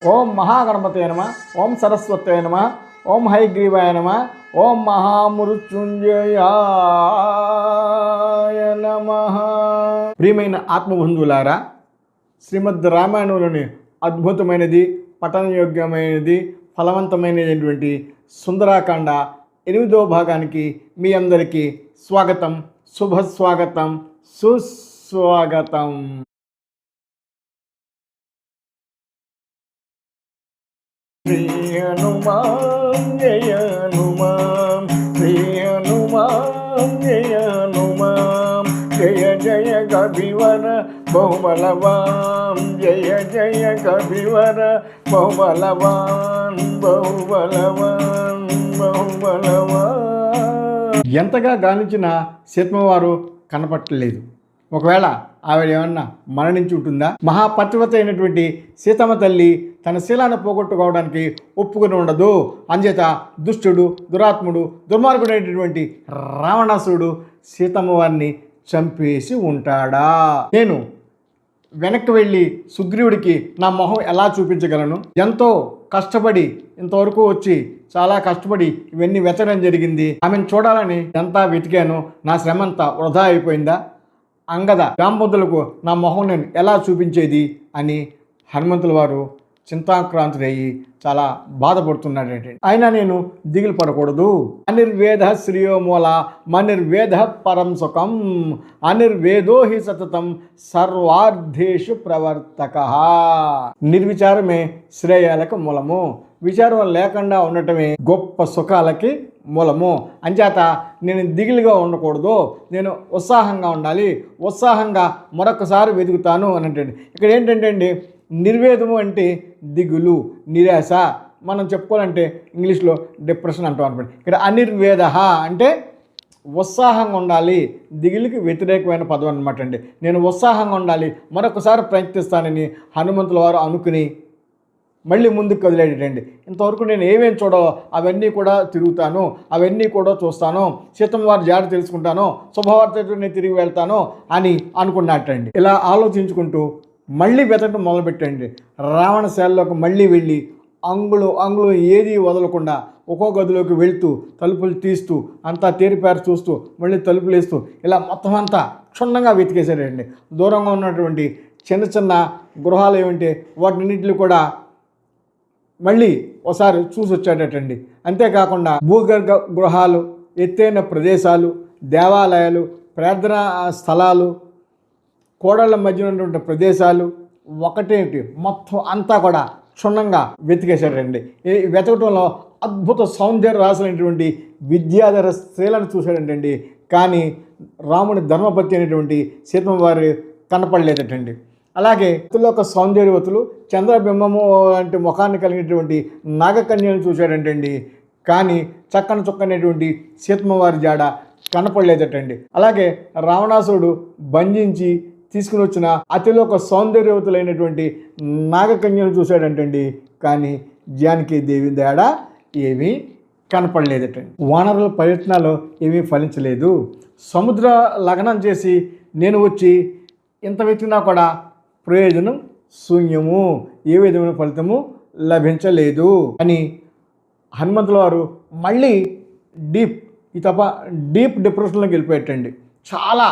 ఓం మహాగణపతే నమ, ఓం సరస్వతే నమ, ఓం హైగ్రీవాయ నమ, ఓం మహామృత్యుంజయాయ నమ. ప్రియమైన ఆత్మబంధువులారా, శ్రీమద్ రామాయణంలోని అద్భుతమైనది, పఠనయోగ్యమైనది, ఫలవంతమైనటువంటి సుందరాకాండ 8వ భాగానికి మీ అందరికీ స్వాగతం, శుభస్వాగతం, సుస్వాగతం. శ్రీ హనుమాన్ జయ హనుమాన్, శ్రీ హనుమాన్ జయ హనుమాన్, జయ జయ కపివర బహుబలవాన్, జయ జయ కపివర బహుబలవాన్, బహుబలవాన్, బహుబలవాన్. ఎంతగా గాలించినా సీతమ్మవారు కనపట్టలేదు. ఒకవేళ ఆవిడ ఏమన్నా మరణించి ఉంటుందా? మహాపతివ్రత అయినటువంటి సీతమ్మ తల్లి తన శీలాన్ని పోగొట్టుకోవడానికి ఒప్పుకొని ఉండదు. అంచేత దుష్టుడు, దురాత్ముడు, దుర్మార్గుడైనటువంటి రావణాసురుడు సీతమ్మ వారిని చంపేసి ఉంటాడా? నేను వెనక్కి వెళ్ళి సుగ్రీవుడికి నా మొహం ఎలా చూపించగలను? ఎంతో కష్టపడి ఇంతవరకు వచ్చి చాలా కష్టపడి ఇవన్నీ వెతకడం జరిగింది. ఆమెను చూడాలని ఎంతా వెతికాను, నా శ్రమంతా వృధా అయిపోయిందా? అంగద రాంబొద్దులకు నా మొహం నేను ఎలా చూపించేది అని హనుమంతుల వారు చింతాక్రాంతుడయ్యి చాలా బాధపడుతున్నాడంటే, అయినా నేను దిగులు పడకూడదు. అనిర్వేద శ్రేయో మూల మనిర్వేద పరం సుఖం, అనిర్వేదో హి సతతం సర్వార్థేషు ప్రవర్తక. నిర్విచారమే శ్రేయాలకు మూలము, విచారం లేకుండా ఉండటమే గొప్ప సుఖాలకి మూలము. అంచేత నేను దిగులుగా ఉండకూడదు, నేను ఉత్సాహంగా ఉండాలి, ఉత్సాహంగా మరొకసారి వెతుకుతాను అని అంటే, ఇక్కడ ఏంటంటే అండి, నిర్వేదము అంటే దిగులు, నిరాశ. మనం చెప్పుకోవాలంటే ఇంగ్లీష్లో డిప్రెషన్ అంటాం అనమాట. ఇక్కడ అనిర్వేద అంటే ఉత్సాహంగా ఉండాలి, దిగులుకి వ్యతిరేకమైన పదం అనమాట అండి. నేను ఉత్సాహంగా ఉండాలి, మరొకసారి ప్రయత్నిస్తానని హనుమంతుల వారు అనుకుని మళ్ళీ ముందుకు కదిలేటండి. ఇంతవరకు నేను ఏమేమి చూడో అవన్నీ కూడా తిరుగుతాను, అవన్నీ కూడా చూస్తాను, సీతమ్మ వారి జాడ తెలుసుకుంటాను, శుభవార్తతో నేను తిరిగి వెళ్తాను అని అనుకున్నట్టండి. ఇలా ఆలోచించుకుంటూ మళ్ళీ వెతకడం మొదలుపెట్టండి. రావణశాలలోకి మళ్ళీ వెళ్ళి అంగుళం ఏది వదలకుండా ఒక్కో గదిలోకి వెళ్తూ తలుపులు తీస్తూ అంతా తేరిపారు చూస్తూ మళ్ళీ తలుపులు వేస్తూ ఇలా మొత్తం అంతా క్షుణ్ణంగా వెతికేశాడండి. దూరంగా ఉన్నటువంటి చిన్న చిన్న గృహాలు ఏమంటే వాటిన్నింటిని కూడా మళ్ళీ ఒకసారి చూసి వచ్చాడటండి. అంతేకాకుండా భూగర్భ గృహాలు, ఎత్తైన ప్రదేశాలు, దేవాలయాలు, ప్రార్థనా స్థలాలు, కోడళ్ళ మధ్య ఉన్నటువంటి ప్రదేశాలు ఒకటేంటి మొత్తం అంతా కూడా క్షుణ్ణంగా వెతికేశాడండి. ఈ వెతకటంలో అద్భుత సౌందర్య రాసులైనటువంటి విద్యాధర స్త్రీలను చూశాడంటండి. కానీ రాముని ధర్మపతి అనేటువంటి సీతమ్మ వారు కనపడలేదటండి. అలాగే ఒక సౌందర్యవతులు, చంద్రబింబము వంటి ముఖాన్ని కలిగినటువంటి నాగకన్యను చూశాడంటండి. కానీ చక్కని చొక్కనేటువంటి సీతమ్మ వారి జాడ కనపడలేదటండి. అలాగే రావణాసురుడు బంధించి తీసుకుని వచ్చిన అతిలోక సౌందర్యవతులైనటువంటి నాగకన్యను చూశాడంటండి. కానీ జానకి దేవి జాడ ఏమీ కనపడలేదటండి. వానరుల ప్రయత్నాలు ఏమీ ఫలించలేదు. సముద్ర లగ్నం చేసి నేను వచ్చి ఇంత వెతికినా కూడా ప్రయోజనం శూన్యము, ఏ విధమైన ఫలితము లభించలేదు అని హనుమంతుల వారు మళ్ళీ డీప్ డిప్రెషన్లోకి వెళ్ళిపోయేటండి. చాలా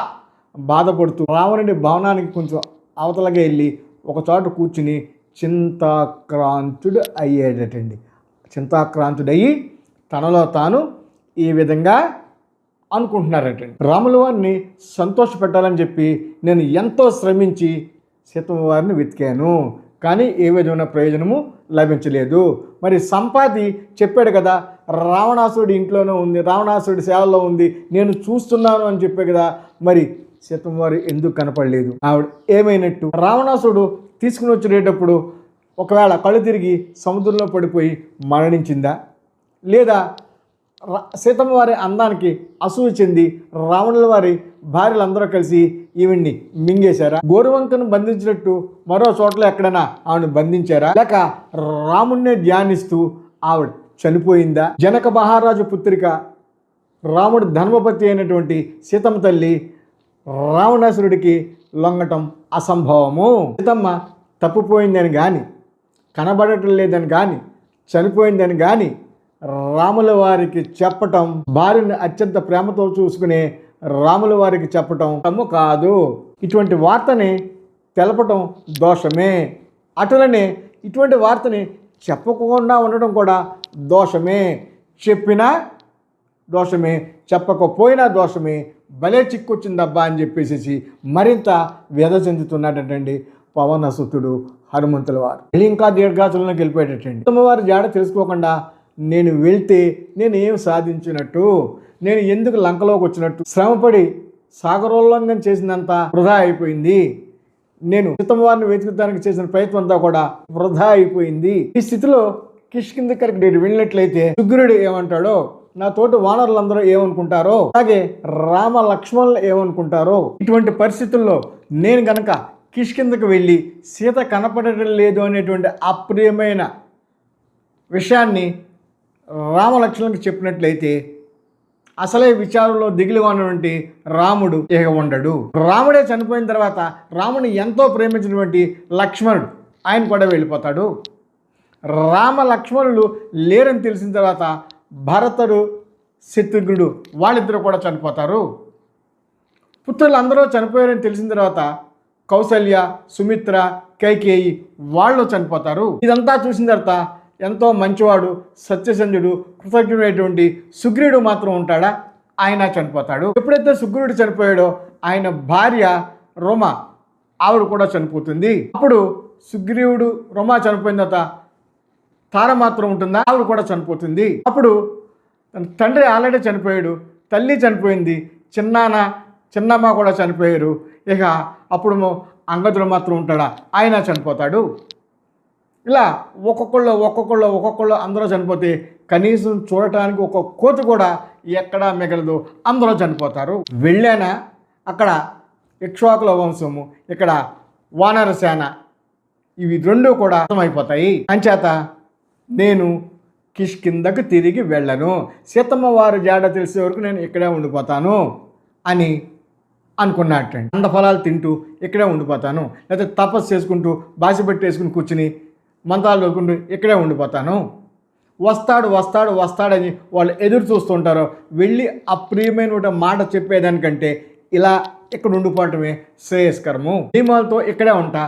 బాధపడుతూ రావణుడి భవనానికి కొంచెం అవతలగా వెళ్ళి ఒక చోట కూర్చుని చింతాక్రాంతుడు అయ్యేటండి. చింతాక్రాంతుడయ్యి తనలో తాను ఈ విధంగా అనుకుంటున్నారటండి. రాముల వారిని సంతోషపెట్టాలని చెప్పి నేను ఎంతో శ్రమించి సీతమ్మ వారిని వెతికాను, కానీ ఏ విధమైన ప్రయోజనము లభించలేదు. మరి సంపాతి చెప్పాడు కదా, రావణాసురుడి ఇంట్లోనే ఉంది, రావణాసురుడి సేవలో ఉంది, నేను చూస్తున్నాను అని చెప్పే కదా, మరి సీతమ్మ వారు ఎందుకు కనపడలేదు? ఆవిడ ఏమైనట్టు? రావణాసురుడు తీసుకుని వచ్చేటప్పుడు ఒకవేళ కళ్ళు తిరిగి సముద్రంలో పడిపోయి మరణించిందా? లేదా సీతమ్మ వారి అందానికి అసూయ చెంది రావణుల వారి భార్యలందరూ కలిసి ఈవిడ్ని మింగేశారా? గోరువంకను బంధించినట్టు మరో చోట్ల ఎక్కడైనా ఆవిడని బంధించారా? లేక రాముణ్ణే ధ్యానిస్తూ ఆవిడ చనిపోయిందా? జనక మహారాజు పుత్రిక, రాముడు ధర్మపతి అయినటువంటి సీతమ్మ తల్లి రావణాసురుడికి లొంగటం అసంభవము. సీతమ్మ తప్పిపోయిందని కానీ కనబడటం లేదని కానీ చనిపోయిందని కానీ రాముల వారికి చెప్పటం, భార్యని అత్యంత ప్రేమతో చూసుకునే రాముల వారికి చెప్పటం తమ్ము కాదు. ఇటువంటి వార్తని తెలపటం దోషమే. అటులనే ఇటువంటి వార్తని చెప్పకుండా ఉండడం కూడా దోషమే. చెప్పినా దోషమే, చెప్పకపోయినా దోషమే. భలే చిక్కొచ్చిందబ్బా అని చెప్పేసి మరింత వ్యధ చెందుతున్నాడటండి పవనసుతుడు హనుమంతుల వారు. ఇంకా దీర్ఘాచలంలోకి వెళ్ళిపోయేటండి. అమ్మవారి జాడ తెలుసుకోకుండా నేను వెళ్తే నేను ఏం సాధించినట్టు, నేను ఎందుకు లంకలోకి వచ్చినట్టు, శ్రమపడి సాగరోల్లంఘన చేసినంత వృధా అయిపోయింది, నేను సీతమ్మవారిని వెతుకుతానికి చేసిన ప్రయత్నం అంతా కూడా వృధా అయిపోయింది. ఈ స్థితిలో కిష్కింధకరికి నేను వెళ్ళినట్లయితే సుగ్రీవుడు ఏమంటాడో, నా తోటి వానరులందరూ ఏమనుకుంటారో, అలాగే రామ లక్ష్మణులు ఏమనుకుంటారో, ఇటువంటి పరిస్థితుల్లో నేను గనక కిష్కింధకు వెళ్ళి సీత కనపడటం లేదు అనేటువంటి అప్రియమైన విషయాన్ని రామలక్ష్మణునికి చెప్పినట్లయితే అసలే విచారంలో దిగిలిగా ఉన్నటువంటి రాముడు ఇక ఉండడు. రాముడే చనిపోయిన తర్వాత రాముని ఎంతో ప్రేమించినటువంటి లక్ష్మణుడు ఆయన కూడా వెళ్ళిపోతాడు. రామ లక్ష్మణులు లేరని తెలిసిన తర్వాత భరతుడు శత్రుఘ్నుడు వాళ్ళిద్దరూ కూడా చనిపోతారు. పుత్రులు అందరూ చనిపోయారని తెలిసిన తర్వాత కౌసల్య, సుమిత్ర, కైకేయి వాళ్ళు చనిపోతారు. ఇదంతా చూసిన తర్వాత ఎంతో మంచివాడు, సత్యసంధుడు, కృతజ్ఞుడైనటువంటి సుగ్రీవుడు మాత్రం ఉంటాడా? ఆయన చనిపోతాడు. ఎప్పుడైతే సుగ్రీవుడు చనిపోయాడో ఆయన భార్య రోమ ఆవిడ కూడా చనిపోతుంది. అప్పుడు సుగ్రీవుడు రోమ చనిపోయిన తర్వాత తార మాత్రం ఉంటుందా? ఆవిడ కూడా చనిపోతుంది. అప్పుడు తండ్రి ఆల్రెడీ చనిపోయాడు, తల్లి చనిపోయింది, చిన్నమ్మ కూడా చనిపోయారు. ఇక అప్పుడు అంగదుడు మాత్రం ఉంటాడా? ఆయన చనిపోతాడు. ఇలా ఒక్కొక్కళ్ళు అందరూ చనిపోతే కనీసం చూడటానికి ఒక కోతి కూడా ఎక్కడా మిగలదు, అందరూ చనిపోతారు. వెళ్ళానా అక్కడ ఇక్ష్వాకుల వంశము, ఇక్కడ వానరసేన, ఇవి రెండు కూడా అర్థమైపోతాయి. అంచేత నేను కిష్కింధకు తిరిగి వెళ్ళను, సీతమ్మ వారి జాడ తెలిసే వరకు నేను ఇక్కడే ఉండిపోతాను అని అనుకున్నట్టండి. అండఫలాలు తింటూ ఇక్కడే ఉండిపోతాను, లేకపోతే తపస్సు చేసుకుంటూ బాసి పెట్టేసుకుని కూర్చుని మంత్రాలు చదువుకుంటూ ఇక్కడే ఉండిపోతాను. వస్తాడని వాళ్ళు ఎదురు చూస్తుంటారు. వెళ్ళి అప్రియమైన మాట చెప్పేదానికంటే ఇలా ఇక్కడ ఉండిపోవటమే శ్రేయస్కరము. నియమాలతో ఇక్కడే ఉంటా,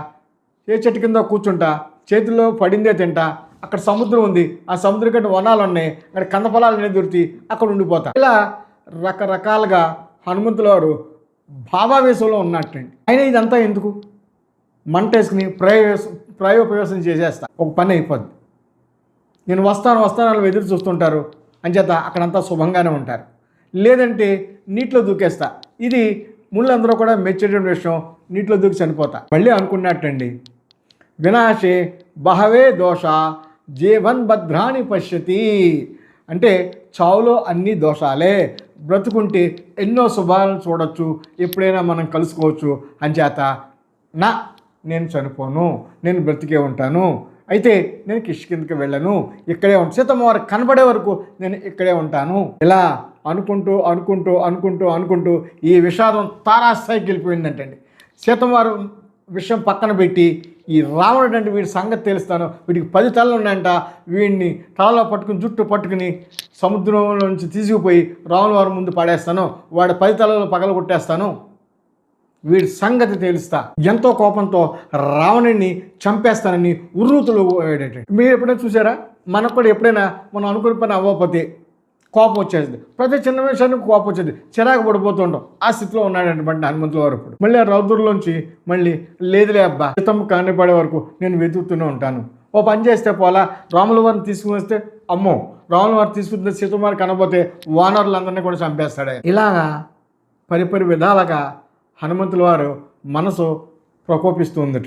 ఏ చెట్టు కింద కూర్చుంటా, చేతిలో పడిందే తింటా, అక్కడ సముద్రం ఉంది, ఆ సముద్రం కంటే వనాలు ఉన్నాయి, అక్కడ కందఫలాలు అనేది దొరికి అక్కడ ఉండిపోతా. ఇలా రకరకాలుగా హనుమంతుల వారు భావావేశంలో ఉన్నట్టండి. అయినా ఇదంతా ఎందుకు? మంట వేసుకుని ప్రయోపవేశం చేసేస్తా, ఒక పని అయిపోద్ది. నేను వస్తాను వాళ్ళు ఎదురు చూస్తుంటారు, అంచేత అక్కడంతా శుభంగానే ఉంటారు. లేదంటే నీటిలో దూకేస్తా. ఇది ముళ్ళందరూ కూడా మెచ్చేటువంటి విషయం, నీటిలో దూకి చనిపోతా. మళ్ళీ అనుకున్నట్టండి, వినాశే బహవే దోష జీవన్ భద్రాని పశ్యతి. అంటే చావులో అన్ని దోషాలే, బ్రతుకుంటే ఎన్నో శుభాలను చూడొచ్చు, ఎప్పుడైనా మనం కలుసుకోవచ్చు. అంచేత నేను చనిపోను, నేను బ్రతికే ఉంటాను. అయితే నేను కిష్కింధకి వెళ్ళను, ఇక్కడే ఉంటాను, సీతమ్మ వారు కనబడే వరకు నేను ఇక్కడే ఉంటాను. ఇలా అనుకుంటూ ఈ విషాదం తారాస్థాయికి వెళ్ళిపోయిందంటండి. సీతమ్మ వారు విషయం పక్కన పెట్టి ఈ రావణుడు అంటే వీడి సంగతి తెలుస్తాను, వీడికి 10 తలలు ఉన్నాయంట, వీడిని తలలో పట్టుకుని జుట్టు పట్టుకుని సముద్రంలో నుంచి తీసుకుపోయి రావణుల వారి ముందు పడేస్తాను, వాడి 10 తలలు పగల కొట్టేస్తాను, వీడి సంగతి తెలుస్తా. ఎంతో కోపంతో రావణుడిని చంపేస్తానని ఉర్రూతులు పోయాడట. మీరు ఎప్పుడైనా చూసారా? మనకు కూడా ఎప్పుడైనా మనం అనుకునే పని అవ్వకపోతే కోపం వచ్చేది, ప్రతి చిన్న విషయానికి కోపం వచ్చేది, చిరాకు పడిపోతుంటాం. ఆ స్థితిలో ఉన్నాడనమాట హనుమంతుల వారు. ఇప్పుడు మళ్ళీ ఆ రౌద్రులోంచి మళ్ళీ లేదులే అబ్బా, సీతమ్మ కనపడే వరకు నేను వెతుకుతూనే ఉంటాను, ఓ పని చేస్తే పోలా, రాముల వారిని తీసుకుని వస్తే అమ్మో, రాముల వారిని తీసుకుంటే సీతమ్మ వారు కనబోతే వానరులందరినీ కూడా చంపేస్తాడే. ఇలాగా పరిపరి విధాలుగా హనుమంతుల వారు మనసు ప్రకోపిస్తూ ఉందట.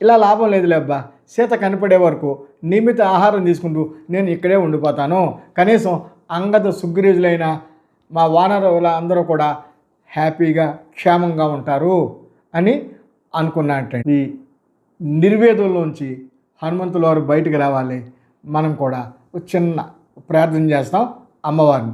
ఇలా లాభం లేదులే అబ్బా, సీత కనపడే వరకు నియమిత ఆహారం తీసుకుంటూ నేను ఇక్కడే ఉండిపోతాను, కనీసం అంగద సుగ్రీవులైన మా వానరుల అందరూ కూడా హ్యాపీగా క్షేమంగా ఉంటారు అని అనుకున్నట్టు. ఈ నిర్వేదంలోంచి హనుమంతుల వారు బయటికి రావాలి. మనం కూడా చిన్న ప్రార్థన చేస్తాం అమ్మవారిని.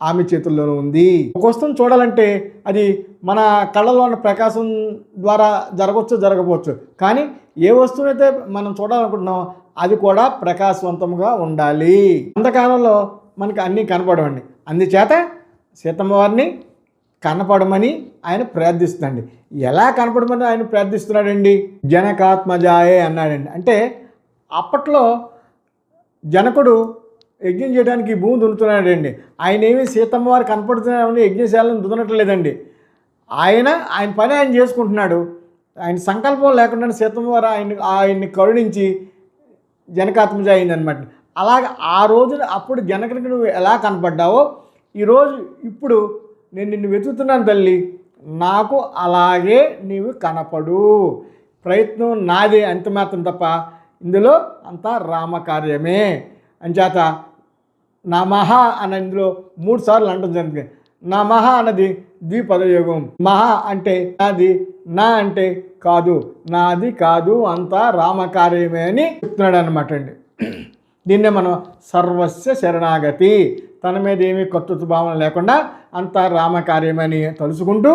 ఆమె చేతుల్లోనూ ఉంది. ఒక వస్తువును చూడాలంటే అది మన కళ్ళలో ఉన్న ప్రకాశం ద్వారా జరగవచ్చు, జరగకపోవచ్చు. కానీ ఏ వస్తువునైతే మనం చూడాలనుకుంటున్నామో అది కూడా ప్రకాశవంతంగా ఉండాలి. అంతకాలంలో మనకి అన్నీ కనపడవండి. అందుచేత సీతమ్మ వారిని కనపడమని ఆయన ప్రార్థిస్తున్నాడండి. ఎలా కనపడమని ఆయన ప్రార్థిస్తున్నాడండి? జనకాత్మజాయే అన్నాడండి. అంటే అప్పట్లో జనకుడు యజ్ఞం చేయడానికి భూమి దున్నుతున్నాడండి. ఆయన ఏమి సీతమ్మ వారు కనపడుతున్నాడని యజ్ఞశాలను దున్నట్లేదండి. ఆయన పని ఆయన చేసుకుంటున్నాడు. ఆయన సంకల్పం లేకుండా సీతమ్మ వారు ఆయన్ని కరుణించి జనకాత్మజ అయిందనమాట. అలాగే ఆ రోజున అప్పుడు జనకుడికి నువ్వు ఎలా కనపడ్డావో ఇప్పుడు నేను నిన్ను వెతుకుతున్నాను తల్లి, నాకు అలాగే నీవు కనపడు. ప్రయత్నం నాదే అంత మాత్రం తప్ప ఇందులో అంతా రామకార్యమే. అంచేత నమః అన్న ఇందులో 3 సార్లు అంటం జరిగింది. నమః అన్నది ద్విపదయోగం. మహా అంటే నాది, నా అంటే కాదు, నాది కాదు, అంతా రామకార్యమే అని చెప్తున్నాడు అనమాట అండి. దీన్నే మనం సర్వస్య శరణాగతి, తన మీద ఏమీ కొత్త భావన లేకుండా అంతా రామకార్యమని తలుచుకుంటూ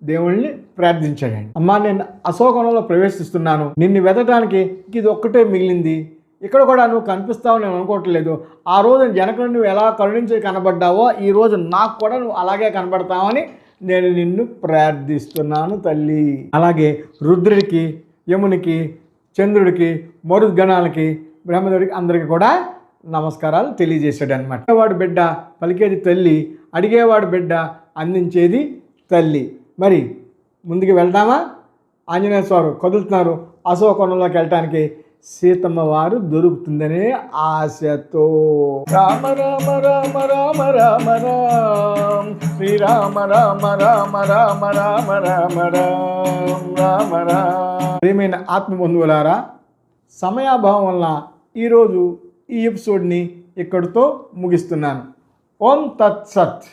దేవుణ్ణి ప్రార్థించాడండి. అమ్మా, నేను అశోకవనంలో ప్రవేశిస్తున్నాను, నిన్ను వెతకడానికి ఇది ఒక్కటే మిగిలింది. ఇక్కడ కూడా నువ్వు కనిపిస్తావు నేను అనుకోవట్లేదు. ఆ రోజు జనకుడు నువ్వు ఎలా కరుణించి కనబడ్డావో ఈరోజు నాకు కూడా నువ్వు అలాగే కనబడతావని నేను నిన్ను ప్రార్థిస్తున్నాను తల్లి. అలాగే రుద్రుడికి, యమునికి, చంద్రుడికి, మరుద్గణాలకి, బ్రహ్మదేవుడికి అందరికీ కూడా నమస్కారాలు తెలియజేశాడు అనమాట. అడిగేవాడు బిడ్డ పలికేది తల్లి, అడిగేవాడు బిడ్డ అందించేది తల్లి. మరి ముందుకు వెళ్దామా? ఆంజనేయ స్వామి కదులుతున్నారు అశోకవనంలోకి వెళ్ళటానికి. సీతమ్మ వారు దొరుకుతుందనే ఆశతో రామ రామ రామ రామ రామ రామ శ్రీరామ రామ రామ రామ రామ రామ రామ రామ రామ. ప్రియమైన ఆత్మబంధువులారా, సమయాభావం వల్ల ఈరోజు ఈ ఎపిసోడ్ని ఇక్కడితో ముగిస్తున్నాను. ఓం తత్సత్.